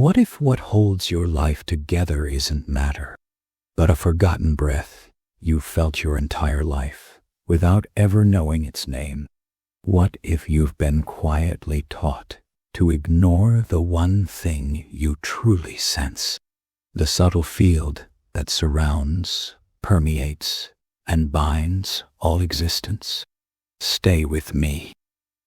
What if what holds your life together isn't matter, but a forgotten breath you've felt your entire life without ever knowing its name? What if you've been quietly taught to ignore the one thing you truly sense? The subtle field that surrounds, permeates, and binds all existence. Stay with me.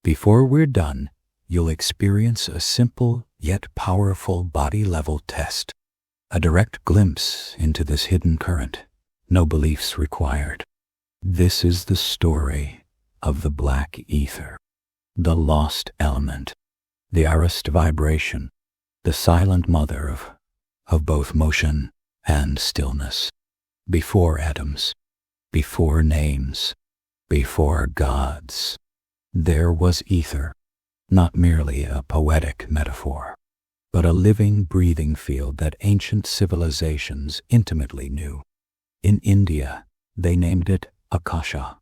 Before we're done, you'll experience a simple yet powerful body-level test. A direct glimpse into this hidden current. No beliefs required. This is the story of the black ether, the lost element, the arrest vibration, the silent mother of both motion and stillness. Before atoms, before names, before gods, there was ether, not merely a poetic metaphor, but a living, breathing field that ancient civilizations intimately knew. In India, they named it Akasha,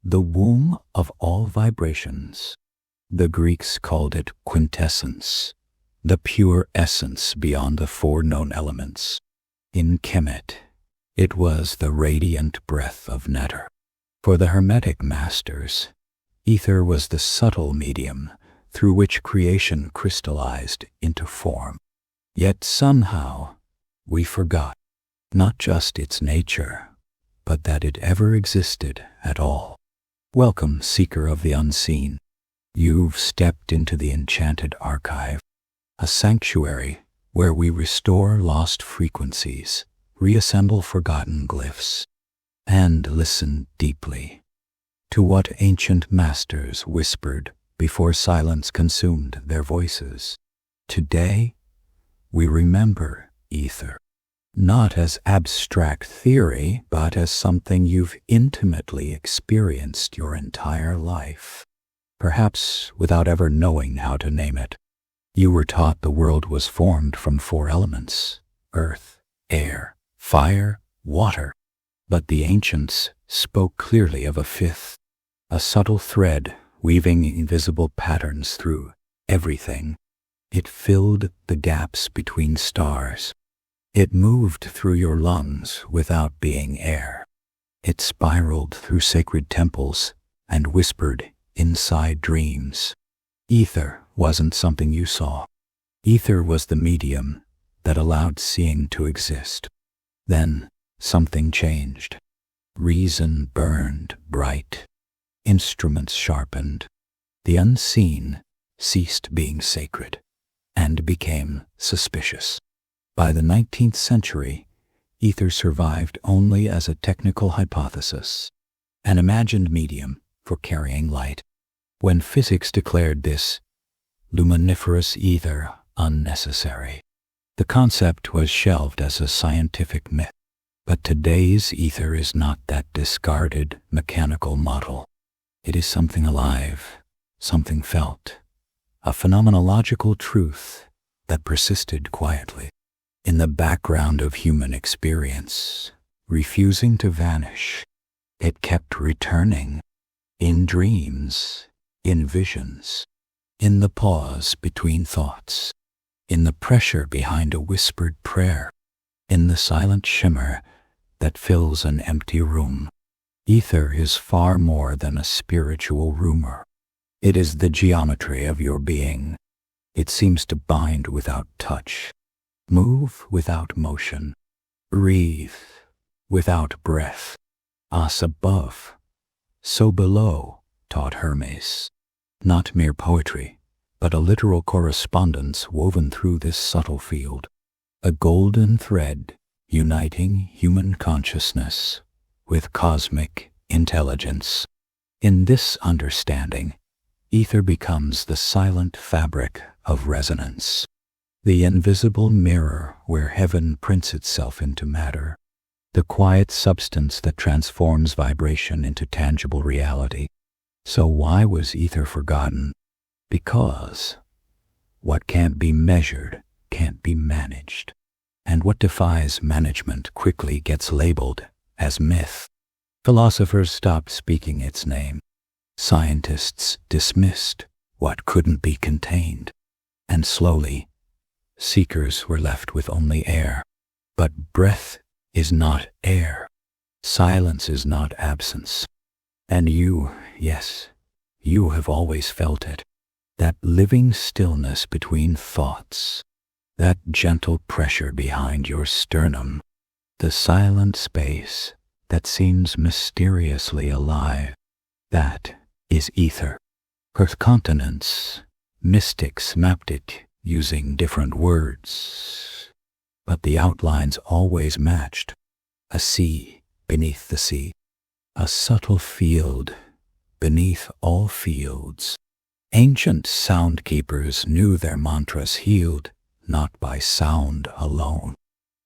the womb of all vibrations. The Greeks called it quintessence, the pure essence beyond the four known elements. In Kemet, it was the radiant breath of nether. For the Hermetic masters, ether was the subtle medium through which creation crystallized into form. Yet somehow, we forgot not just its nature, but that it ever existed at all. Welcome, seeker of the unseen. You've stepped into the Enchanted archive, a sanctuary where we restore lost frequencies, reassemble forgotten glyphs, and listen deeply to what ancient masters whispered before silence consumed their voices. Today, we remember ether, not as abstract theory, but as something you've intimately experienced your entire life, perhaps without ever knowing how to name it. You were taught the world was formed from four elements: earth, air, fire, water. But the ancients spoke clearly of a fifth, a subtle thread weaving invisible patterns through everything. It filled the gaps between stars. It moved through your lungs without being air. It spiraled through sacred temples and whispered inside dreams. Ether wasn't something you saw. Ether was the medium that allowed seeing to exist. Then something changed. Reason burned bright. Instruments sharpened. The unseen ceased being sacred and became suspicious. By the 19th century, ether survived only as a technical hypothesis, an imagined medium for carrying light. When physics declared this luminiferous ether unnecessary, the concept was shelved as a scientific myth. But today's ether is not that discarded mechanical model. It is something alive, something felt, a phenomenological truth that persisted quietly in the background of human experience, refusing to vanish. It kept returning in dreams, in visions, in the pause between thoughts, in the pressure behind a whispered prayer, in the silent shimmer that fills an empty room. Ether is far more than a spiritual rumor. It is the geometry of your being. It seems to bind without touch, move without motion, breathe without breath. Us above, so below, taught Hermes. Not mere poetry, but a literal correspondence woven through this subtle field. A golden thread uniting human consciousness with cosmic intelligence. In this understanding, ether becomes the silent fabric of resonance, the invisible mirror where heaven prints itself into matter, the quiet substance that transforms vibration into tangible reality. So why was ether forgotten? Because what can't be measured can't be managed, and what defies management quickly gets labeled as myth. Philosophers stopped speaking its name. Scientists dismissed what couldn't be contained. And slowly, Seekers were left with only air. But breath is not air. Silence is not absence. And you, yes, you have always felt it. That living stillness between thoughts. That gentle pressure behind your sternum. The silent space that seems mysteriously alive. That is ether. Earth continents, mystics mapped it using different words, but the outlines always matched. A sea beneath the sea, a subtle field beneath all fields. Ancient sound keepers knew their mantras healed not by sound alone,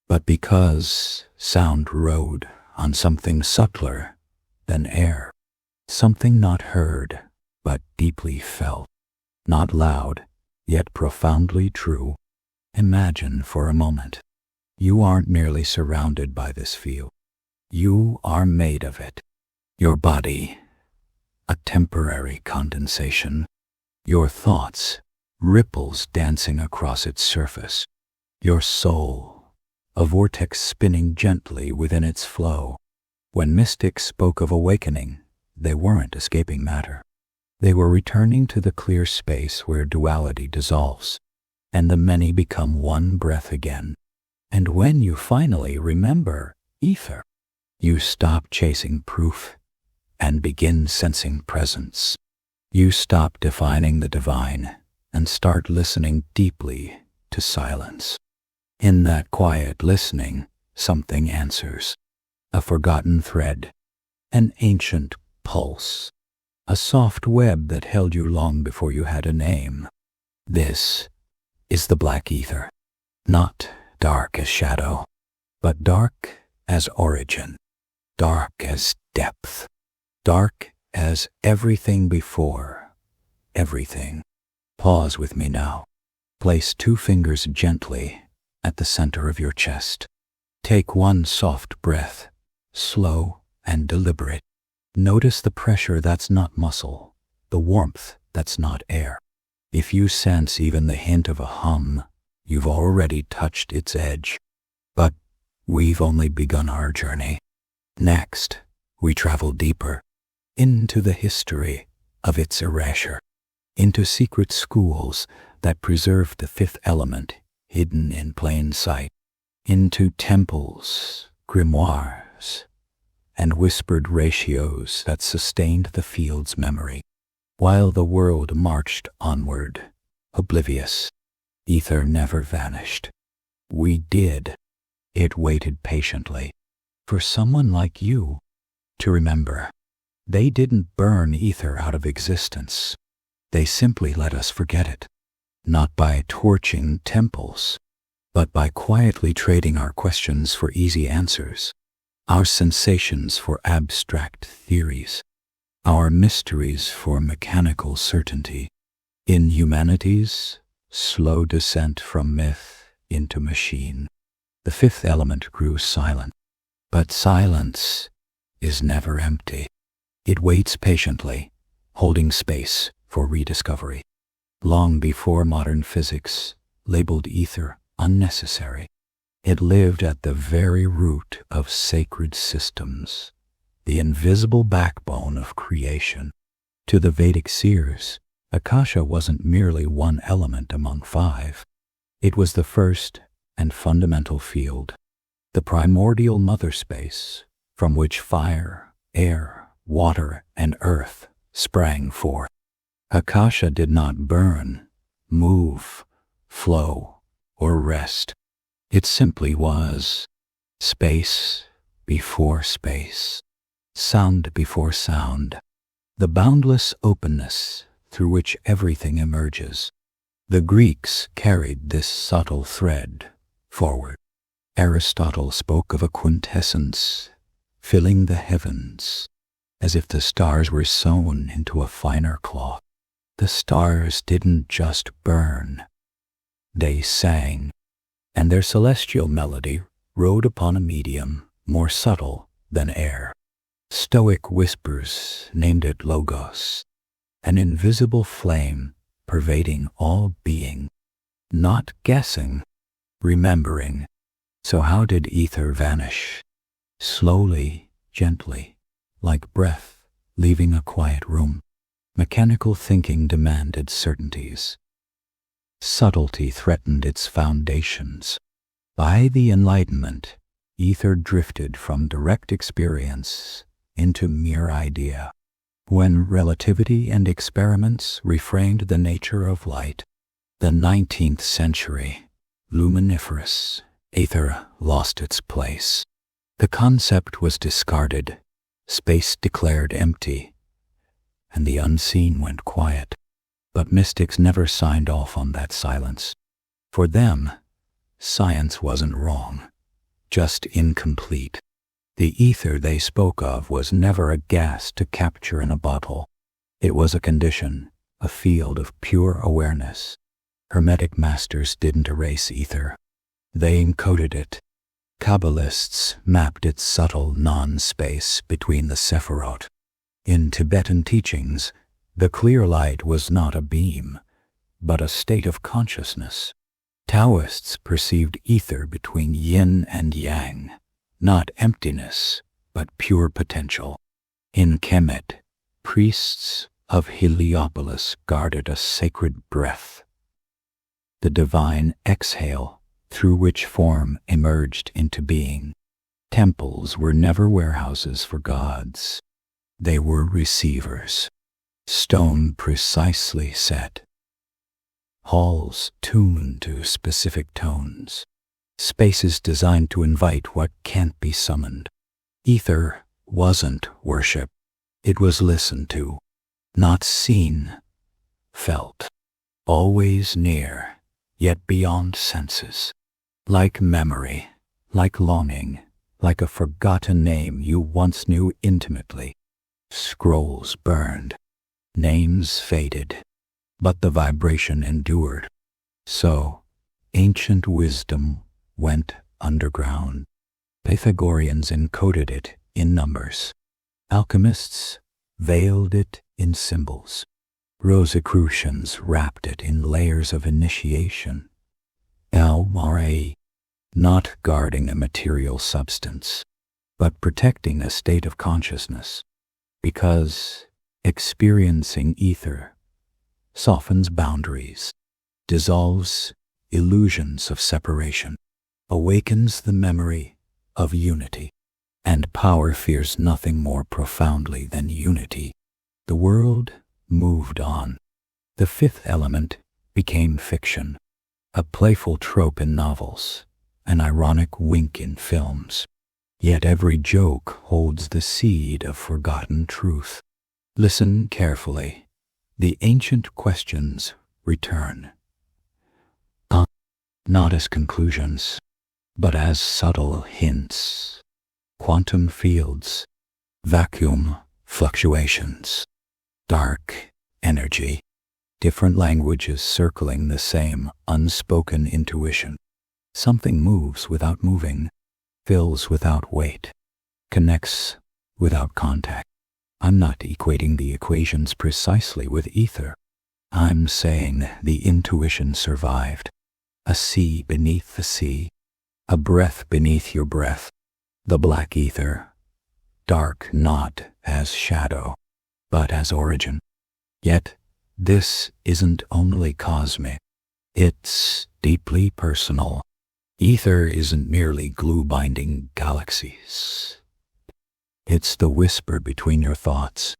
but because sound rode on something subtler than air, something not heard but deeply felt, not loud, yet profoundly true. Imagine for a moment, you aren't merely surrounded by this field. You are made of it. Your body, a temporary condensation. Your thoughts, ripples dancing across its surface. Your soul, a vortex spinning gently within its flow. When mystics spoke of awakening, they weren't escaping matter. They were returning to the clear space where duality dissolves, and the many become one breath again. And when you finally remember ether, you stop chasing proof and begin sensing presence. You stop defining the divine and start listening deeply to silence. In that quiet listening, something answers. A forgotten thread, an ancient pulse, a soft web that held you long before you had a name. This is the black ether, not dark as shadow, but dark as origin, dark as depth, dark as everything before, everything. Pause with me now. Place 2 fingers gently at the center of your chest. Take one soft breath, slow and deliberate. Notice the pressure that's not muscle, the warmth that's not air. If you sense even the hint of a hum, you've already touched its edge. But we've only begun our journey. Next, we travel deeper into the history of its erasure, into secret schools that preserve the 5th element hidden in plain sight, into temples, grimoires, and whispered ratios that sustained the field's memory. While the world marched onward, oblivious, ether never vanished. We did. It waited patiently for someone like you to remember. They didn't burn ether out of existence. They simply let us forget it, not by torching temples, but by quietly trading our questions for easy answers, our sensations for abstract theories, our mysteries for mechanical certainty. In humanity's slow descent from myth into machine, the 5th element grew silent. But silence is never empty. It waits patiently, holding space for rediscovery. Long before modern physics labeled ether unnecessary, it lived at the very root of sacred systems, the invisible backbone of creation. To the Vedic seers, Akasha wasn't merely one element among 5. It was the first and fundamental field, the primordial mother space from which fire, air, water, and earth sprang forth. Akasha did not burn, move, flow, or rest. It simply was space before space, sound before sound, the boundless openness through which everything emerges. The Greeks carried this subtle thread forward. Aristotle spoke of a quintessence filling the heavens, as if the stars were sewn into a finer cloth. The stars didn't just burn, they sang, and their celestial melody rode upon a medium more subtle than air. Stoic whispers named it Logos, an invisible flame pervading all being. Not guessing, remembering. So how did ether vanish? Slowly, gently, like breath leaving a quiet room. Mechanical thinking demanded certainties. Subtlety threatened its foundations. By the Enlightenment, ether drifted from direct experience into mere idea. When relativity and experiments reframed the nature of light, the 19th century, luminiferous ether lost its place. The concept was discarded, space declared empty, and the unseen went quiet. But mystics never signed off on that silence. For them, science wasn't wrong, just incomplete. The ether they spoke of was never a gas to capture in a bottle. It was a condition, a field of pure awareness. Hermetic masters didn't erase ether. They encoded it. Kabbalists mapped its subtle non-space between the Sephirot. In Tibetan teachings, the clear light was not a beam, but a state of consciousness. Taoists perceived ether between yin and yang, not emptiness, but pure potential. In Kemet, priests of Heliopolis guarded a sacred breath, the divine exhale through which form emerged into being. Temples were never warehouses for gods. They were receivers, stone precisely set, halls tuned to specific tones, spaces designed to invite what can't be summoned. Ether wasn't worship. It was listened to, not seen, felt, always near, yet beyond senses. Like memory, like longing, like a forgotten name you once knew intimately. Scrolls burned, names faded, but the vibration endured. So, ancient wisdom went underground. Pythagoreans encoded it in numbers. Alchemists veiled it in symbols. Rosicrucians wrapped it in layers of initiation. LRA, not guarding a material substance, but protecting a state of consciousness. Because experiencing ether softens boundaries, dissolves illusions of separation, awakens the memory of unity, and power fears nothing more profoundly than unity. The world moved on. The fifth element became fiction, a playful trope in novels, an ironic wink in films. Yet every joke holds the seed of forgotten truth. Listen carefully. The ancient questions return. Not as conclusions, but as subtle hints. Quantum fields, vacuum fluctuations, dark energy, different languages circling the same unspoken intuition. Something moves without moving, fills without weight, connects without contact. I'm not equating the equations precisely with ether. I'm saying the intuition survived. A sea beneath the sea, a breath beneath your breath. The black ether, dark not as shadow, but as origin. Yet, this isn't only cosmic. It's deeply personal. Ether isn't merely glue binding galaxies. It's the whisper between your thoughts,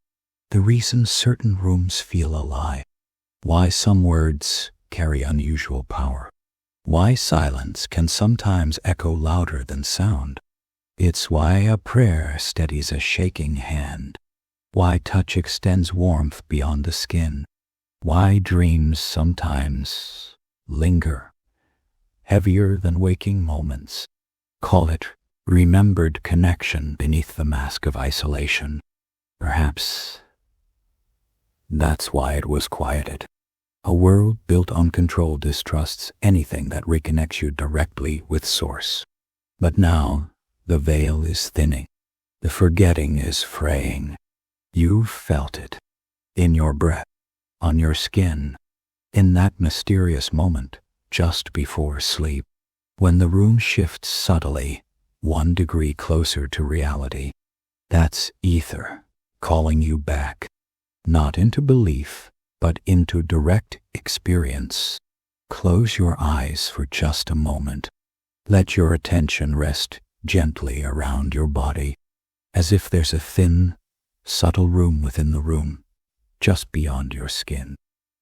the reason certain rooms feel alive, why some words carry unusual power, why silence can sometimes echo louder than sound. It's why a prayer steadies a shaking hand, why touch extends warmth beyond the skin, why dreams sometimes linger, heavier than waking moments. Call it remembered connection beneath the mask of isolation. Perhaps that's why it was quieted. A world built on control distrusts anything that reconnects you directly with Source. But now, the veil is thinning. The forgetting is fraying. You've felt it. In your breath, on your skin, in that mysterious moment just before sleep. When the room shifts subtly, 1 degree closer to reality, that's ether calling you back, not into belief, but into direct experience. Close your eyes for just a moment. Let your attention rest gently around your body, as if there's a thin, subtle room within the room, just beyond your skin.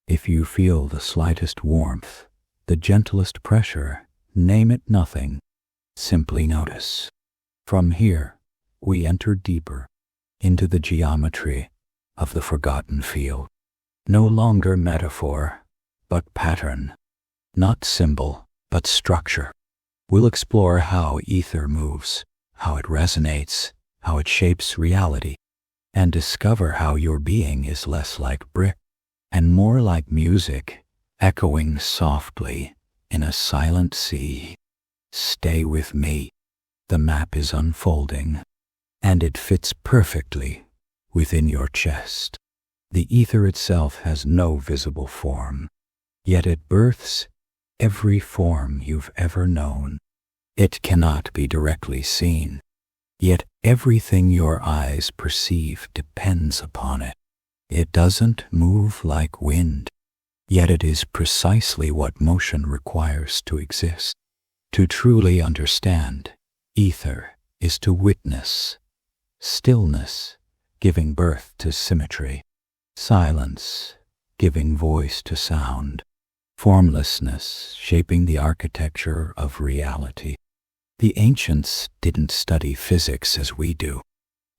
If you feel the slightest warmth, the gentlest pressure, name it nothing. Simply notice. From here, we enter deeper into the geometry of the forgotten field. No longer metaphor, but pattern. Not symbol, but structure. We'll explore how ether moves, how it resonates, how it shapes reality, and discover how your being is less like brick and more like music, echoing softly in a silent sea. Stay with me. The map is unfolding, and it fits perfectly within your chest. The ether itself has no visible form, yet it births every form you've ever known. It cannot be directly seen, yet everything your eyes perceive depends upon it. It doesn't move like wind, yet it is precisely what motion requires to exist. To truly understand, ether is to witness stillness, giving birth to symmetry, silence, giving voice to sound, formlessness, shaping the architecture of reality. The ancients didn't study physics as we do.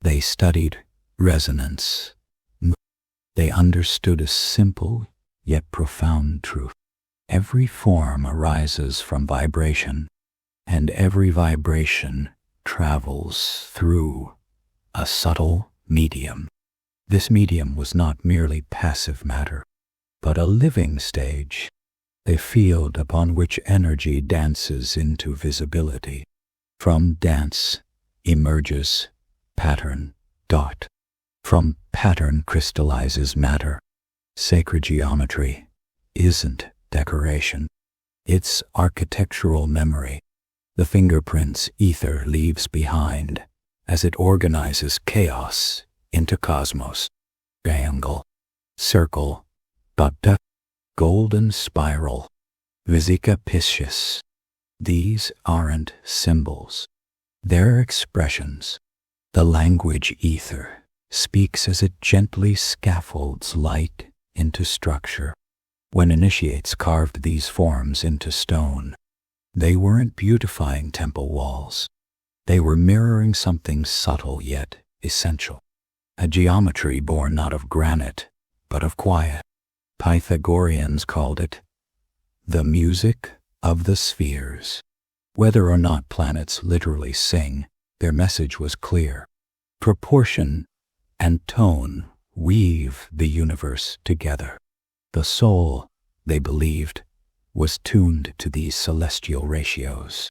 They studied resonance. They understood a simple yet profound truth. Every form arises from vibration, and every vibration travels through a subtle medium. This medium was not merely passive matter, but a living stage, a field upon which energy dances into visibility. From dance emerges pattern, dot. From pattern crystallizes matter. Sacred geometry isn't decoration. It's architectural memory. The fingerprints ether leaves behind as it organizes chaos into cosmos. Triangle, circle, bhakta, golden spiral, Vesica piscis. These aren't symbols. They're expressions. The language ether speaks as it gently scaffolds light into structure. When initiates carved these forms into stone, they weren't beautifying temple walls. They were mirroring something subtle yet essential. A geometry born not of granite, but of quiet. Pythagoreans called it the music of the spheres. Whether or not planets literally sing, their message was clear. Proportion and tone weave the universe together. The soul, they believed, was tuned to these celestial ratios.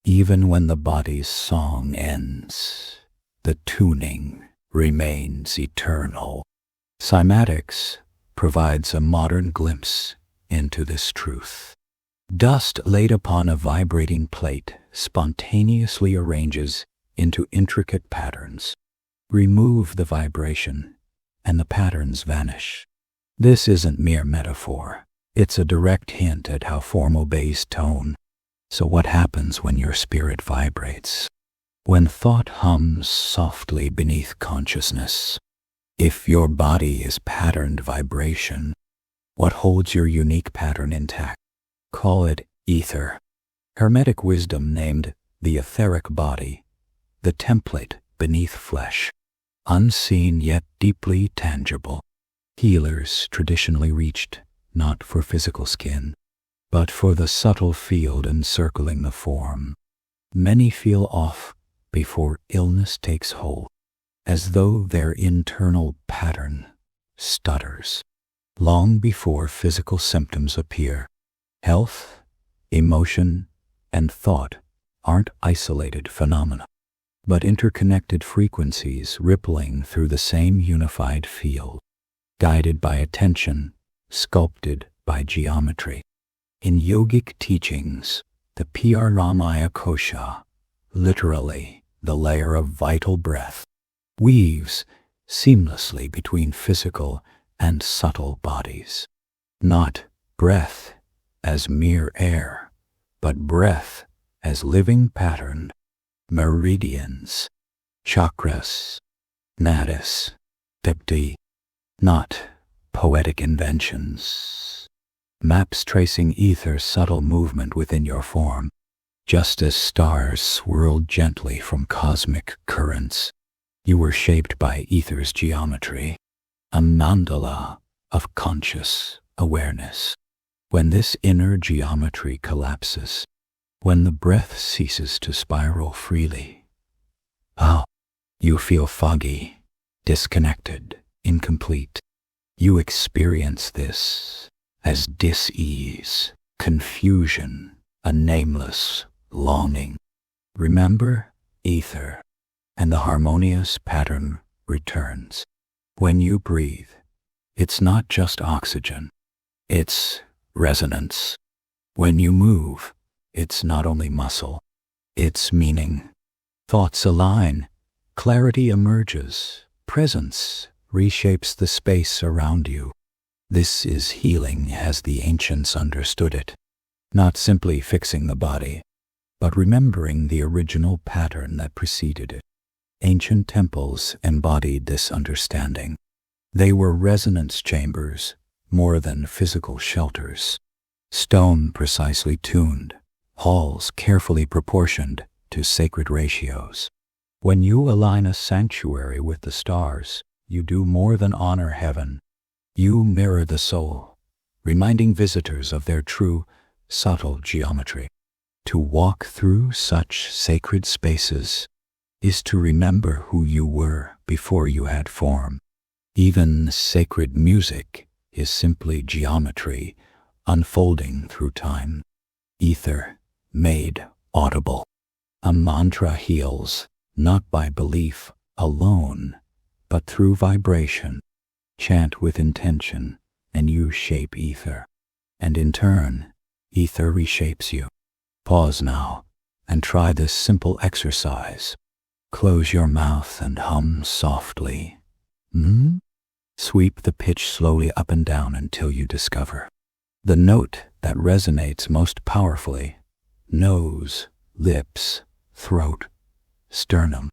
Even when the body's song ends, the tuning remains eternal. Cymatics provides a modern glimpse into this truth. Dust laid upon a vibrating plate spontaneously arranges into intricate patterns. Remove the vibration, and the patterns vanish. This isn't mere metaphor. It's a direct hint at how form obeys tone. So what happens when your spirit vibrates? When thought hums softly beneath consciousness? If your body is patterned vibration, what holds your unique pattern intact? Call it ether. Hermetic wisdom named the etheric body, the template beneath flesh, unseen yet deeply tangible. Healers traditionally reached not for physical skin, but for the subtle field encircling the form. Many feel off before illness takes hold, as though their internal pattern stutters long before physical symptoms appear. Health, emotion, and thought aren't isolated phenomena, but interconnected frequencies rippling through the same unified field, guided by attention, sculpted by geometry. In yogic teachings, the Pramaya Kosha, literally the layer of vital breath, weaves seamlessly between physical and subtle bodies. Not breath as mere air, but breath as living pattern, meridians, chakras, nadis, dipti, not poetic inventions. Maps tracing ether's subtle movement within your form, just as stars swirled gently from cosmic currents. You were shaped by ether's geometry, a mandala of conscious awareness. When this inner geometry collapses, when the breath ceases to spiral freely, you feel foggy, disconnected, incomplete. You experience this as dis-ease, confusion, a nameless longing. Remember ether, and the harmonious pattern returns. When you breathe, it's not just oxygen, it's resonance. When you move, it's not only muscle, it's meaning. Thoughts align, clarity emerges, presence reshapes the space around you. This is healing as the ancients understood it, not simply fixing the body, but remembering the original pattern that preceded it. Ancient temples embodied this understanding. They were resonance chambers, more than physical shelters. Stone precisely tuned, halls carefully proportioned to sacred ratios. When you align a sanctuary with the stars, you do more than honor heaven. You mirror the soul, reminding visitors of their true, subtle geometry. To walk through such sacred spaces is to remember who you were before you had form. Even sacred music is simply geometry unfolding through time. Ether made audible. A mantra heals not by belief alone, but through vibration. Chant with intention, and you shape ether. And in turn, ether reshapes you. Pause now and try this simple exercise. Close your mouth and hum softly. Sweep the pitch slowly up and down until you discover the note that resonates most powerfully. Nose, lips, throat, sternum.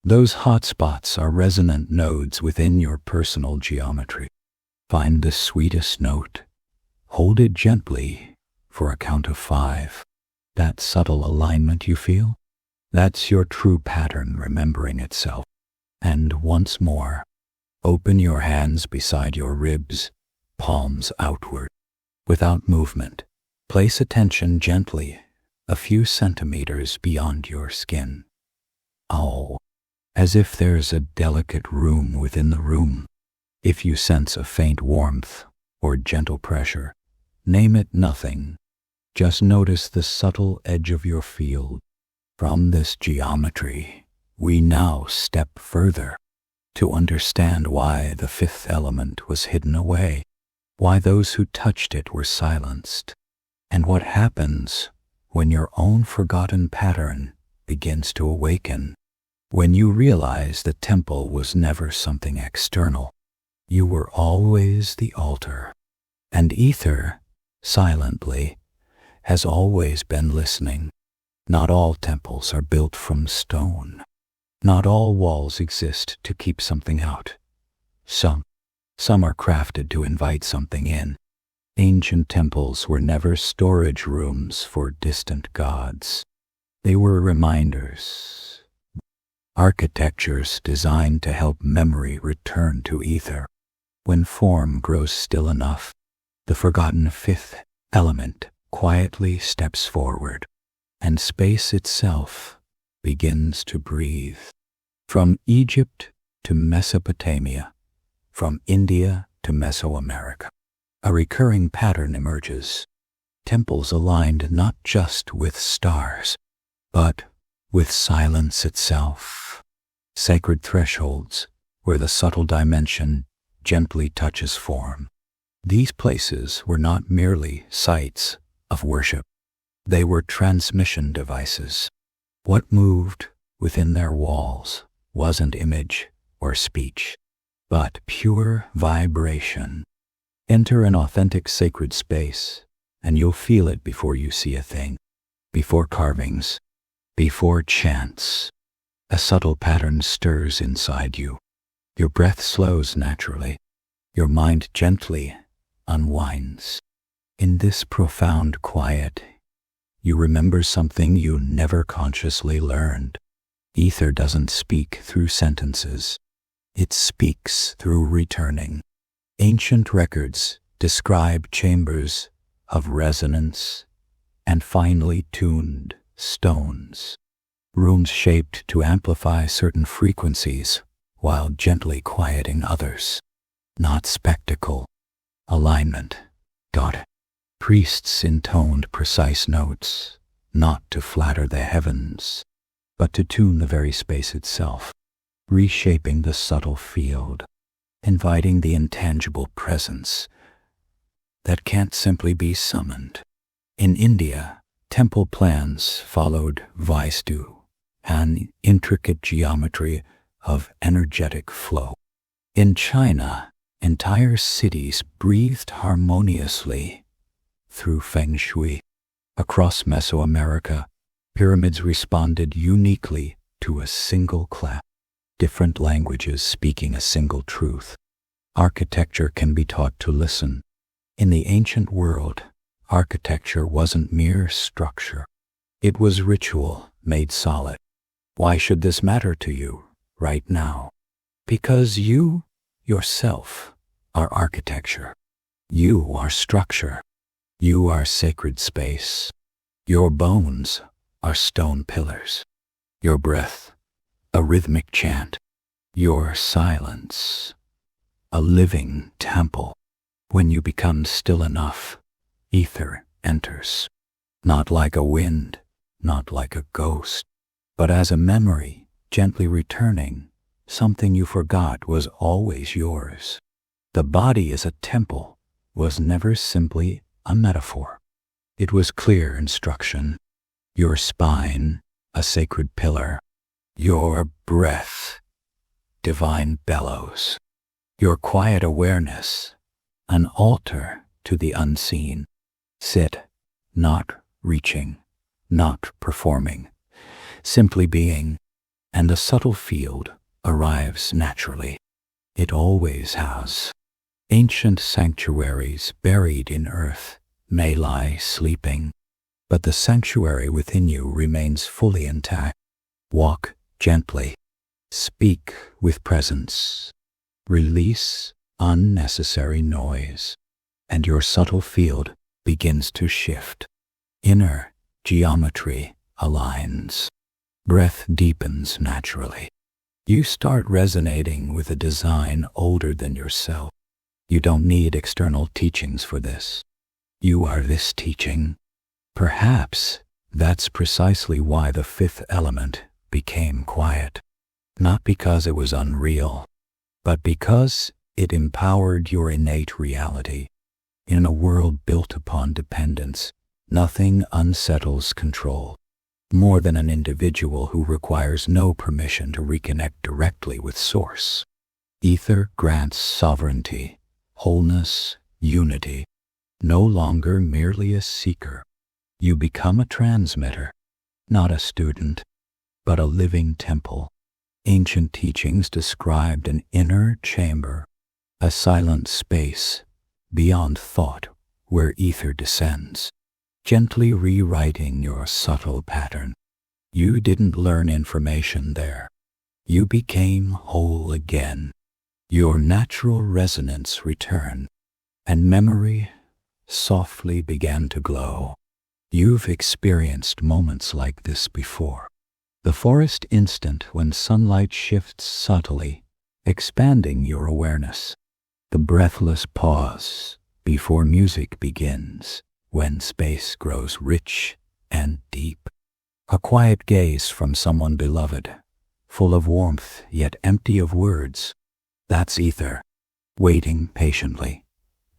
Those hot spots are resonant nodes within your personal geometry. Find the sweetest note. Hold it gently for a count of 5. That subtle alignment you feel, that's your true pattern remembering itself. And once more, open your hands beside your ribs, palms outward. Without movement, place attention gently a few centimeters beyond your skin. As if there's a delicate room within the room. If you sense a faint warmth or gentle pressure, name it nothing. Just notice the subtle edge of your field. From this geometry, we now step further to understand why the fifth element was hidden away, why those who touched it were silenced, and what happens when your own forgotten pattern begins to awaken. When you realize the temple was never something external, you were always the altar, and ether, silently, has always been listening. Not all temples are built from stone. Not all walls exist to keep something out. Some are crafted to invite something in. Ancient temples were never storage rooms for distant gods. They were reminders. Architectures designed to help memory return to ether. When form grows still enough, the forgotten fifth element quietly steps forward, and space itself begins to breathe. From Egypt to Mesopotamia, from India to Mesoamerica, a recurring pattern emerges. Temples aligned not just with stars, but with silence itself. Sacred thresholds where the subtle dimension gently touches form. These places were not merely sites of worship. They were transmission devices. What moved within their walls wasn't image or speech, but pure vibration. Enter an authentic sacred space, and you'll feel it before you see a thing, before carvings, before chants. A subtle pattern stirs inside you. Your breath slows naturally. Your mind gently unwinds. In this profound quiet, you remember something you never consciously learned. Ether doesn't speak through sentences. It speaks through returning. Ancient records describe chambers of resonance and finely tuned stones, rooms shaped to amplify certain frequencies while gently quieting others. Not spectacle, alignment. Priests intoned precise notes, not to flatter the heavens, but to tune the very space itself, reshaping the subtle field, inviting the intangible presence that can't simply be summoned. In India, temple plans followed Vastu, an intricate geometry of energetic flow. In China, entire cities breathed harmoniously through feng shui. Across Mesoamerica, pyramids responded uniquely to a single clap, different languages speaking a single truth. Architecture can be taught to listen. In the ancient world, architecture wasn't mere structure. It was ritual made solid. Why should this matter to you right now? Because you, yourself, are architecture. You are structure. You are sacred space. Your bones are stone pillars. Your breath, a rhythmic chant. Your silence, a living temple. When you become still enough, ether enters. Not like a wind, not like a ghost, but as a memory gently returning, something you forgot was always yours. The body as a temple was never simply a metaphor. It was clear instruction. Your spine, a sacred pillar. Your breath, divine bellows. Your quiet awareness, an altar to the unseen. Sit, not reaching, not performing, simply being, and the subtle field arrives naturally. It always has. Ancient sanctuaries buried in earth may lie sleeping, but the sanctuary within you remains fully intact. Walk gently, speak with presence, release unnecessary noise, and your subtle field begins to shift. Inner geometry aligns. Breath deepens naturally. You start resonating with a design older than yourself. You don't need external teachings for this. You are this teaching. Perhaps that's precisely why the fifth element became quiet. Not because it was unreal, but because it empowered your innate reality. In a world built upon dependence, nothing unsettles control more than an individual who requires no permission to reconnect directly with Source. Ether grants sovereignty, wholeness, unity. No longer merely a seeker. You become a transmitter, not a student, but a living temple. Ancient teachings described an inner chamber, a silent space beyond thought where ether descends, gently rewriting your subtle pattern. You didn't learn information there. You became whole again. Your natural resonance returned, and memory softly began to glow. You've experienced moments like this before. The forest instant when sunlight shifts subtly, expanding your awareness. The breathless pause before music begins, when space grows rich and deep. A quiet gaze from someone beloved, full of warmth yet empty of words. That's ether, waiting patiently,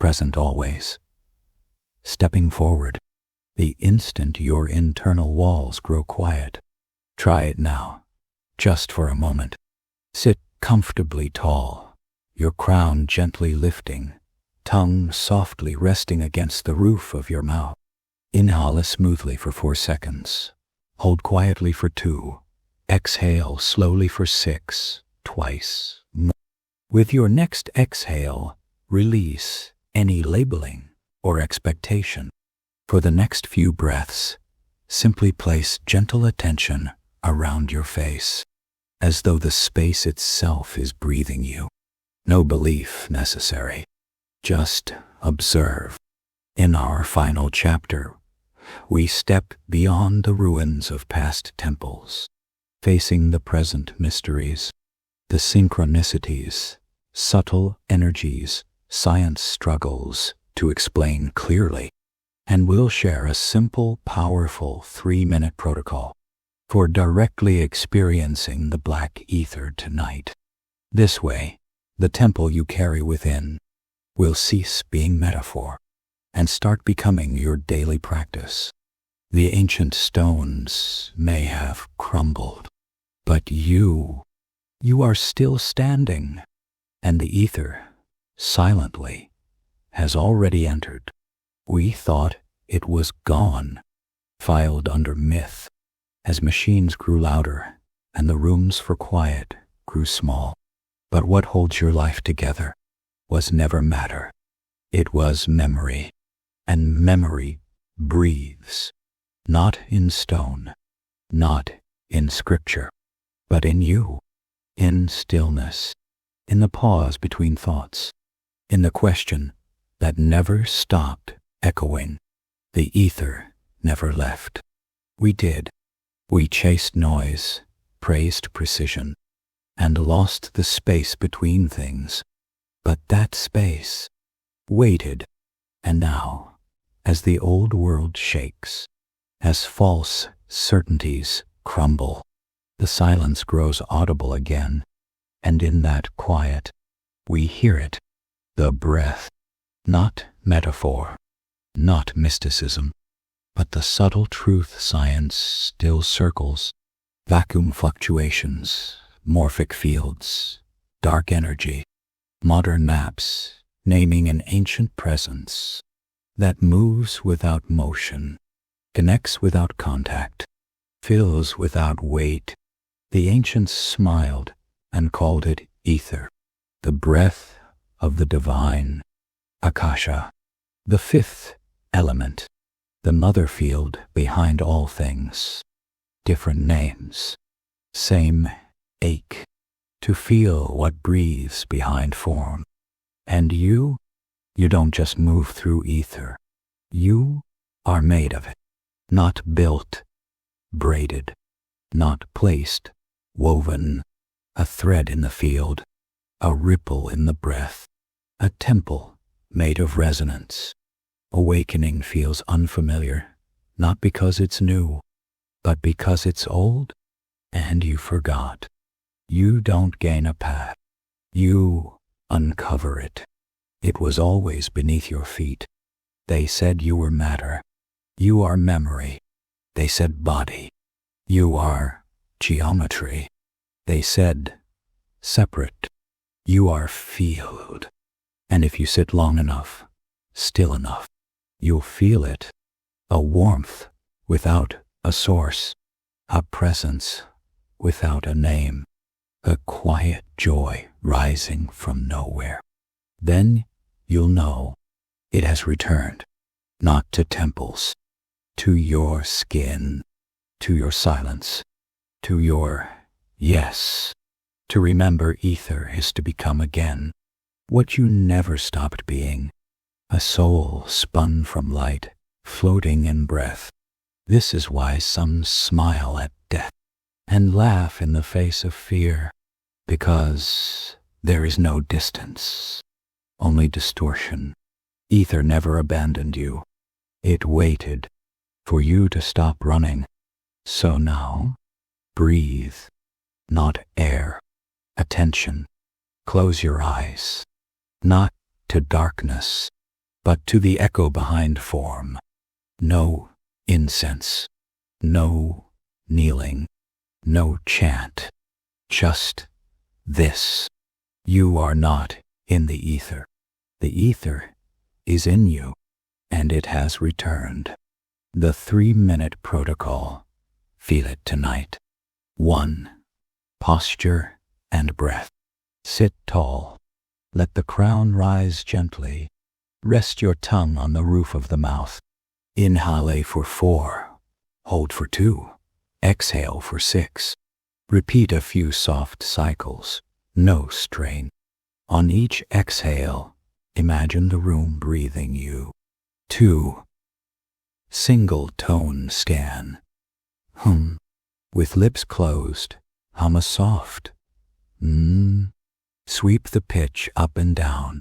present always. Stepping forward, the instant your internal walls grow quiet. Try it now, just for a moment. Sit comfortably tall, your crown gently lifting, tongue softly resting against the roof of your mouth. Inhale smoothly for 4 seconds. Hold quietly for 2. Exhale slowly for 6, twice more. With your next exhale, release any labeling or expectation. For the next few breaths, simply place gentle attention around your face, as though the space itself is breathing you. No belief necessary. Just observe. In our final chapter, we step beyond the ruins of past temples, facing the present mysteries, the synchronicities, subtle energies science struggles to explain clearly. And we'll share a simple, powerful 3-minute protocol for directly experiencing the black ether tonight. This way, the temple you carry within will cease being metaphor and start becoming your daily practice. The ancient stones may have crumbled, but you are still standing, and the ether, silently, has already entered. We thought it was gone, filed under myth, as machines grew louder and the rooms for quiet grew small. But what holds your life together was never matter. It was memory, and memory breathes, not in stone, not in scripture, but in you, in stillness, in the pause between thoughts, in the question that never stopped echoing. The ether never left. We did. We chased noise, praised precision, and lost the space between things. But that space waited, and now, as the old world shakes, as false certainties crumble, the silence grows audible again, and in that quiet, we hear it, the breath, not metaphor, not mysticism, but the subtle truth science still circles: vacuum fluctuations, morphic fields, dark energy, modern maps naming an ancient presence that moves without motion, connects without contact, fills without weight. The ancients smiled and called it ether, the breath of the divine, Akasha, the fifth element, the mother field behind all things. Different names, same ache to feel what breathes behind form. And you don't just move through ether. You are made of it, not built, braided, not placed, woven, a thread in the field, a ripple in the breath, a temple made of resonance. Awakening feels unfamiliar, not because it's new, but because it's old and you forgot. You don't gain a path. You uncover it. It was always beneath your feet. They said you were matter. You are memory. They said body. You are geometry. They said separate. You are field. And if you sit long enough, still enough, you'll feel it. A warmth without a source. A presence without a name. A quiet joy rising from nowhere. Then you'll know it has returned, not to temples, to your skin, to your silence, to your yes. To remember ether is to become again what you never stopped being, a soul spun from light, floating in breath. This is why some smile at death and laugh in the face of fear, because there is no distance, only distortion. Ether never abandoned you. It waited for you to stop running. So now, breathe, not air, attention. Close your eyes, not to darkness, but to the echo behind form. Know incense. No kneeling, no chant. Just this. You are not in the ether. The ether is in you, and it has returned. The 3-minute protocol. Feel it tonight. 1. Posture and breath. Sit tall. Let the crown rise gently. Rest your tongue on the roof of the mouth. Inhale for 4. Hold for 2. Exhale for 6. Repeat a few soft cycles. No strain. On each exhale, imagine the room breathing you. 2. Single tone scan. Hum. With lips closed, hum a soft Sweep the pitch up and down.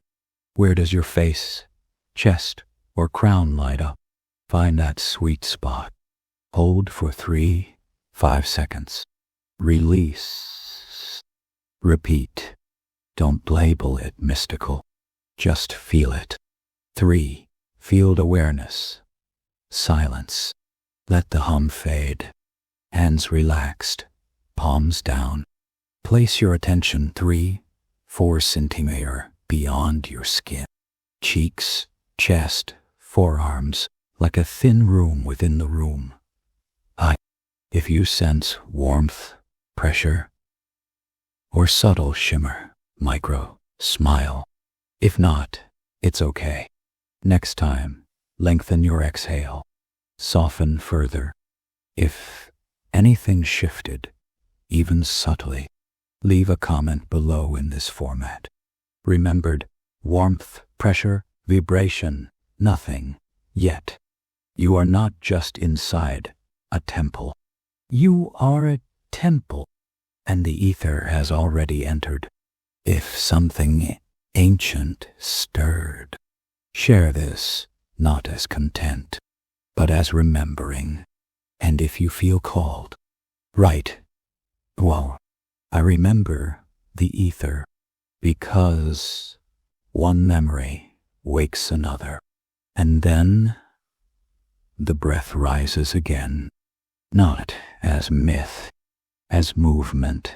Where does your face, chest, or crown light up? Find that sweet spot. Hold for 3, 5 seconds. Release. Repeat. Don't label it mystical. Just feel it. 3. Field awareness. Silence. Let the hum fade. Hands relaxed. Palms down. Place your attention 3, 4 centimeters beyond your skin. Cheeks, chest, forearms, like a thin room within the room. If you sense warmth, pressure, or subtle shimmer, micro, smile. If not, it's okay. Next time, lengthen your exhale. Soften further. If anything shifted, even subtly, leave a comment below in this format. Remembered, warmth, pressure, vibration, nothing yet. You are not just inside a temple. You are a temple, and the ether has already entered. If something ancient stirred, share this not as content, but as remembering. And if you feel called, write, "Well, I remember the ether," because one memory wakes another, and then the breath rises again, not as myth, as movement,